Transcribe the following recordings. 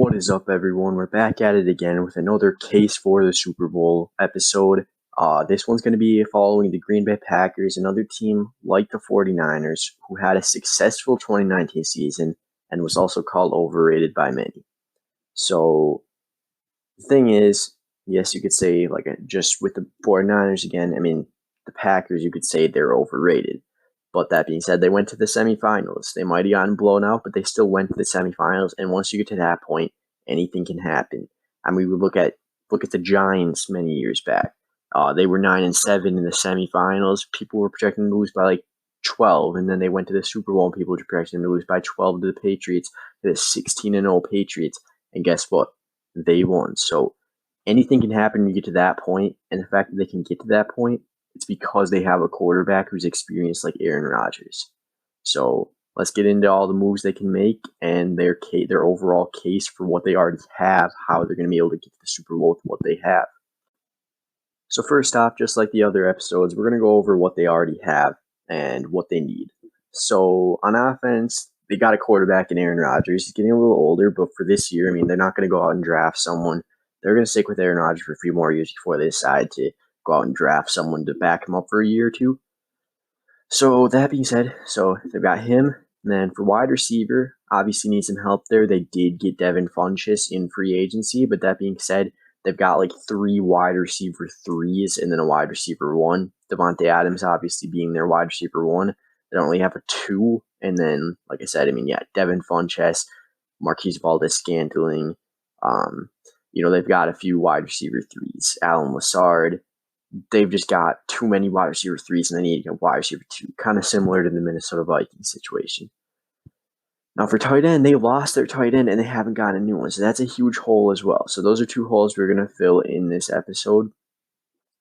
What is up, everyone? We're back at it again with another Case for the Super Bowl episode. This one's going to be following the Green Bay Packers, another team like the 49ers, who had a successful 2019 season and was also called overrated by many. So, the thing is, yes, you could say, just with the 49ers again, the Packers, you could say they're overrated. But that being said, they went to the semifinals. They might have gotten blown out, but they still went to the semifinals. And once you get to that point, anything can happen. We would look at the Giants many years back. They were 9-7 in the semifinals. People were projecting to lose by 12, and then they went to the Super Bowl, and people were projecting to lose by 12 to the Patriots, to the 16-0 Patriots. And guess what? They won. So anything can happen when you get to that point, and the fact that they can get to that point, it's because they have a quarterback who's experienced like Aaron Rodgers. So let's get into all the moves they can make and their overall case for what they already have, how they're going to be able to get to the Super Bowl with what they have. So first off, just like the other episodes, we're going to go over what they already have and what they need. So on offense, they got a quarterback in Aaron Rodgers. He's getting a little older, but for this year, they're not going to go out and draft someone. They're going to stick with Aaron Rodgers for a few more years before they decide to go out and draft someone to back him up for a year or two. So that being said, they've got him. And then for wide receiver, obviously need some help there. They did get Devin Funchess in free agency, but that being said, they've got 3 wide receiver 3s and then a wide receiver 1. Devontae Adams obviously being their wide receiver 1. They don't really have a 2. And then, like I said, Devin Funchess, Marquise Valdes-Scantling. They've got a few wide receiver 3s. Alan Lazard. They've just got too many wide receiver 3s, and they need to get wide receiver 2, kind of similar to the Minnesota Vikings situation. Now, for tight end, they lost their tight end, and they haven't gotten a new one, so that's a huge hole as well. So those are 2 holes we're going to fill in this episode.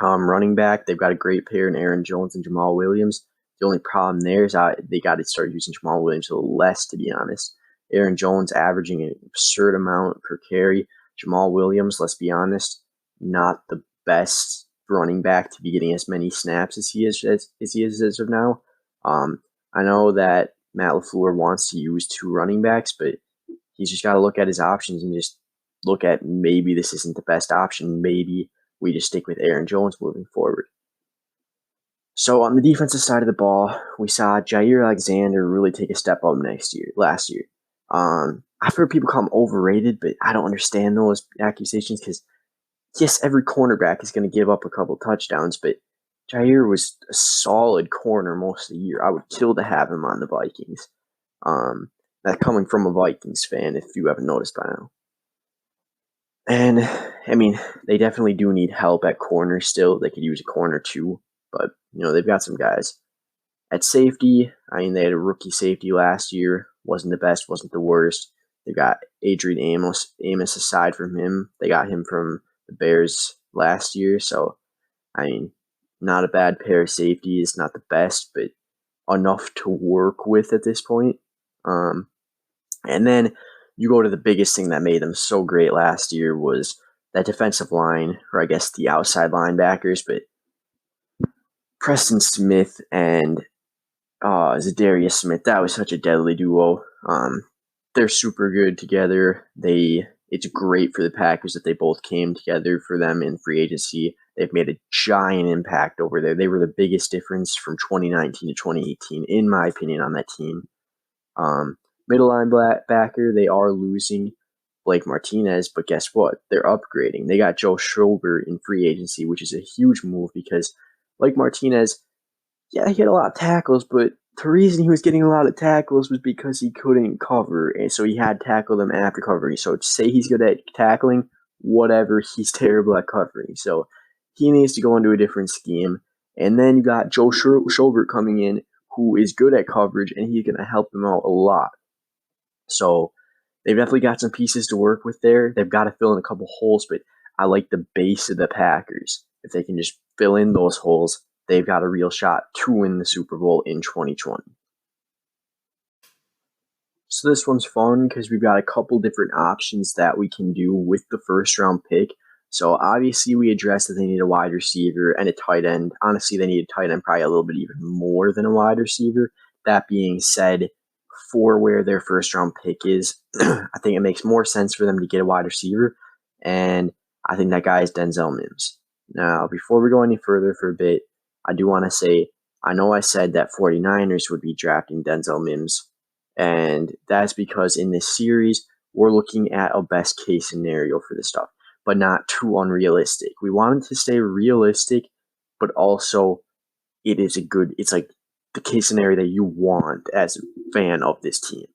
Running back, they've got a great pair in Aaron Jones and Jamal Williams. The only problem there is they got to start using Jamal Williams a little less, to be honest. Aaron Jones averaging an absurd amount per carry. Jamal Williams, let's be honest, not the best running back to be getting as many snaps as he is as of now. I know that Matt LaFleur wants to use 2 running backs, but he's just got to look at his options and just look at maybe this isn't the best option. Maybe we just stick with Aaron Jones moving forward. So on the defensive side of the ball, we saw Jair Alexander really take a step up last year. I've heard people call him overrated, but I don't understand those accusations because yes, every cornerback is going to give up a couple touchdowns, but Jair was a solid corner most of the year. I would kill to have him on the Vikings. That coming from a Vikings fan, if you haven't noticed by now. And, they definitely do need help at corner still. They could use a corner too, but, they've got some guys. At safety, they had a rookie safety last year. Wasn't the best, wasn't the worst. They've got Adrian Amos aside from him. They got him from the Bears last year, so not a bad pair of safeties, not the best, but enough to work with at this point. And then you go to the biggest thing that made them so great last year was that defensive line, or I guess the outside linebackers, but Preston Smith and Zadarius Smith, that was such a deadly duo. They're super good together. It's great for the Packers that they both came together for them in free agency. They've made a giant impact over there. They were the biggest difference from 2019 to 2018, in my opinion, on that team. Middle linebacker, they are losing Blake Martinez, but guess what? They're upgrading. They got Joe Schobert in free agency, which is a huge move because Blake Martinez, yeah, he had a lot of tackles, but the reason he was getting a lot of tackles was because he couldn't cover, and so he had to tackle them after covering. So to say he's good at tackling, whatever, he's terrible at covering. So he needs to go into a different scheme. And then you got Joe Schobert coming in, who is good at coverage, and he's going to help them out a lot. So they've definitely got some pieces to work with there. They've got to fill in a couple holes, but I like the base of the Packers. If they can just fill in those holes, they've got a real shot to win the Super Bowl in 2020. So this one's fun because we've got a couple different options that we can do with the first round pick. So obviously we addressed that they need a wide receiver and a tight end. Honestly, they need a tight end probably a little bit even more than a wide receiver. That being said, for where their first round pick is. I think it makes more sense for them to get a wide receiver, and I think that guy is Denzel Mims. Now, before we go any further for a bit, I do want to say, I know I said that 49ers would be drafting Denzel Mims, and that's because in this series, we're looking at a best case scenario for this stuff, but not too unrealistic. We wanted to stay realistic, but also it's like the case scenario that you want as a fan of this team.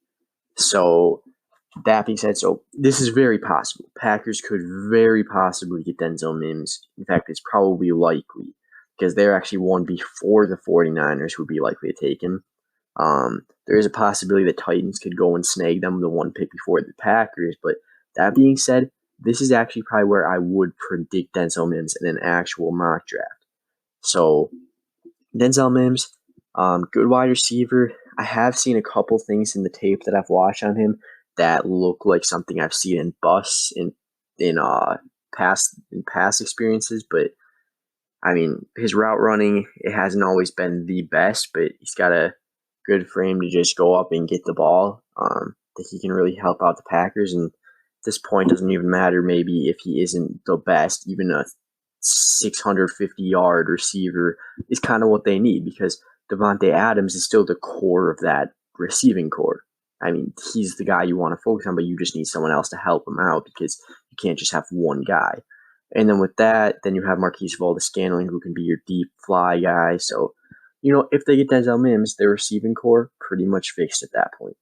So that being said, so this is very possible. Packers could very possibly get Denzel Mims. In fact, it's probably likely because they're actually one before the 49ers would be likely to take him. There is a possibility the Titans could go and snag them the one pick before the Packers. But that being said, this is actually probably where I would predict Denzel Mims in an actual mock draft. So Denzel Mims, good wide receiver. I have seen a couple things in the tape that I've watched on him that look like something I've seen in busts in past experiences, but I mean his route running, it hasn't always been the best, but he's got a good frame to just go up and get the ball. That he can really help out the Packers, and at this point doesn't even matter maybe if he isn't the best, even a 650-yard receiver is kind of what they need because Devontae Adams is still the core of that receiving core. I mean, he's the guy you want to focus on, but you just need someone else to help him out because you can't just have one guy. And then with that, then you have Marquise Valdes-Scantling, who can be your deep fly guy. So, if they get Denzel Mims, their receiving core pretty much fixed at that point.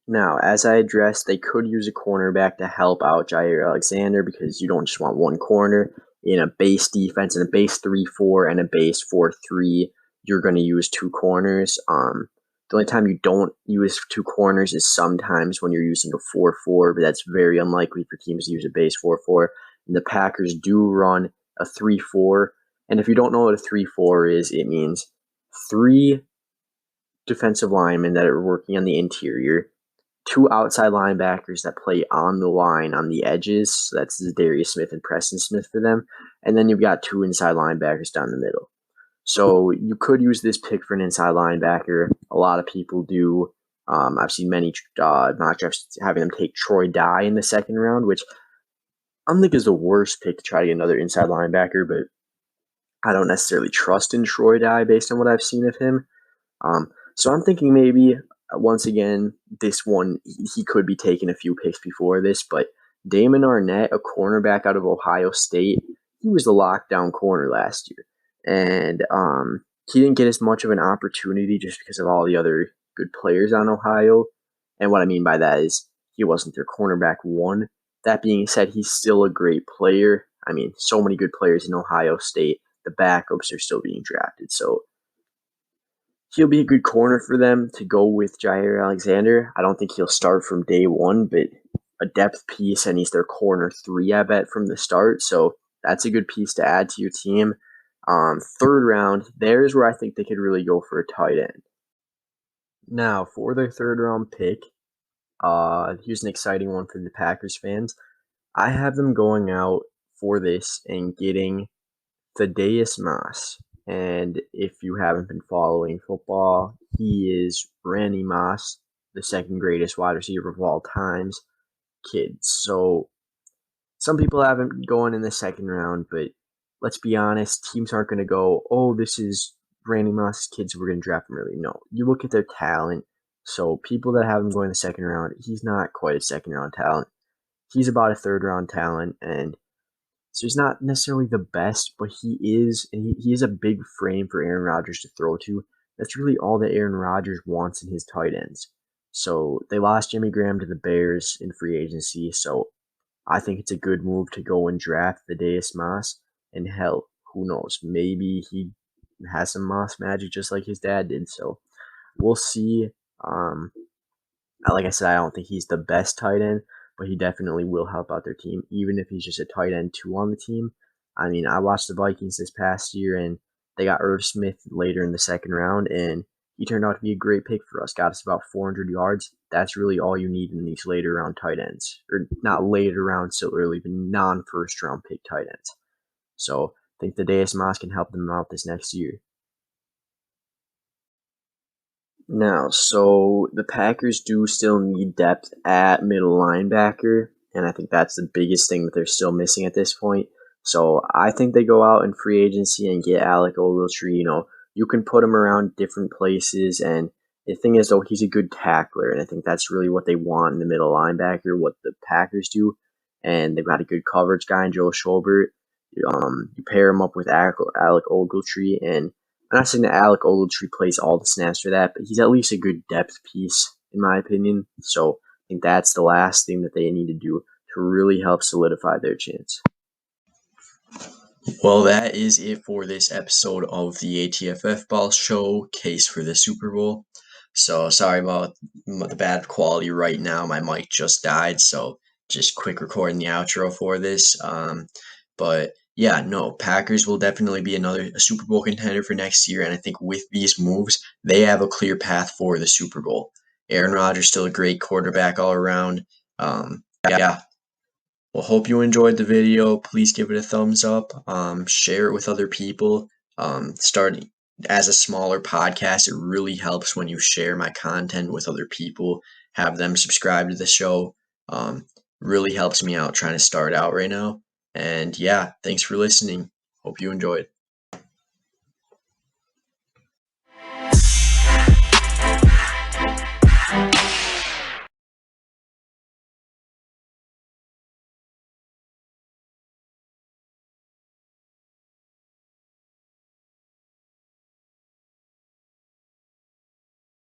Now, as I addressed, they could use a cornerback to help out Jaire Alexander because you don't just want one corner. In a base defense, in a base 3-4 and a base 4-3, you're going to use two corners. The only time you don't use two corners is sometimes when you're using a 4-4, but that's very unlikely for teams to use a base 4-4. And the Packers do run a 3-4. And if you don't know what a 3-4 is, it means three defensive linemen that are working on the interior, two outside linebackers that play on the line on the edges. So that's Zadarius Smith and Preston Smith for them. And then you've got two inside linebackers down the middle. So you could use this pick for an inside linebacker. A lot of people do. I've seen many mock drafts having them take Troy Dye in the second round, which I don't think is the worst pick to try to get another inside linebacker, but I don't necessarily trust in Troy Dye based on what I've seen of him. So I'm thinking maybe, once again, this one, he could be taking a few picks before this, but Damon Arnett, a cornerback out of Ohio State, he was the lockdown corner last year. And he didn't get as much of an opportunity just because of all the other good players on Ohio. And what I mean by that is he wasn't their cornerback one. That being said, he's still a great player. I mean, so many good players in Ohio State. The backups are still being drafted. So he'll be a good corner for them to go with Jaire Alexander. I don't think he'll start from day one, but a depth piece, and he's their corner 3, I bet, from the start. So that's a good piece to add to your team. Third round, there's where I think they could really go for a tight end. Now, for their third round pick, here's an exciting one for the Packers fans. I have them going out for this and getting Thaddeus Moss. And if you haven't been following football, he is Randy Moss, the second greatest wide receiver of all times, kids. So some people have him going in the second round, but let's be honest, teams aren't going to go, oh, this is Randy Moss's kids, we're going to draft him early. No, you look at their talent. So people that have him going in the second round, he's not quite a second round talent. He's about a third round talent, and so he's not necessarily the best, but he is, and he is a big frame for Aaron Rodgers to throw to. That's really all that Aaron Rodgers wants in his tight ends. So they lost Jimmy Graham to the Bears in free agency, so I think it's a good move to go and draft Thaddeus Moss. And hell, who knows? Maybe he has some Moss magic just like his dad did. So we'll see. Like I said, I don't think he's the best tight end, but he definitely will help out their team, even if he's just a tight end 2 on the team. I mean, I watched the Vikings this past year, and they got Irv Smith later in the second round, and he turned out to be a great pick for us. Got us about 400 yards. That's really all you need in these later round tight ends. Or not later round, so early, but non-first round pick tight ends. So I think Thaddeus Moss can help them out this next year. Now, so the Packers do still need depth at middle linebacker, and I think that's the biggest thing that they're still missing at this point. So I think they go out in free agency and get Alec Ogletree. You can put him around different places, and the thing is, though, he's a good tackler, and I think that's really what they want in the middle linebacker, what the Packers do. And they've got a good coverage guy in Joe Schobert. You pair him up with Alec Ogletree, and I'm not saying that Alec Ogletree plays all the snaps for that, but he's at least a good depth piece, in my opinion. So I think that's the last thing that they need to do to really help solidify their chance. Well, that is it for this episode of the ATFFBall showcase for the Super Bowl. So sorry about the bad quality right now. My mic just died, so just quick recording the outro for this. But yeah, no, Packers will definitely be another Super Bowl contender for next year, and I think with these moves, they have a clear path for the Super Bowl. Aaron Rodgers still a great quarterback all around. Yeah, well, hope you enjoyed the video. Please give it a thumbs up. Share it with other people. Start as a smaller podcast. It really helps when you share my content with other people. Have them subscribe to the show. Really helps me out trying to start out right now. And yeah, thanks for listening. Hope you enjoyed.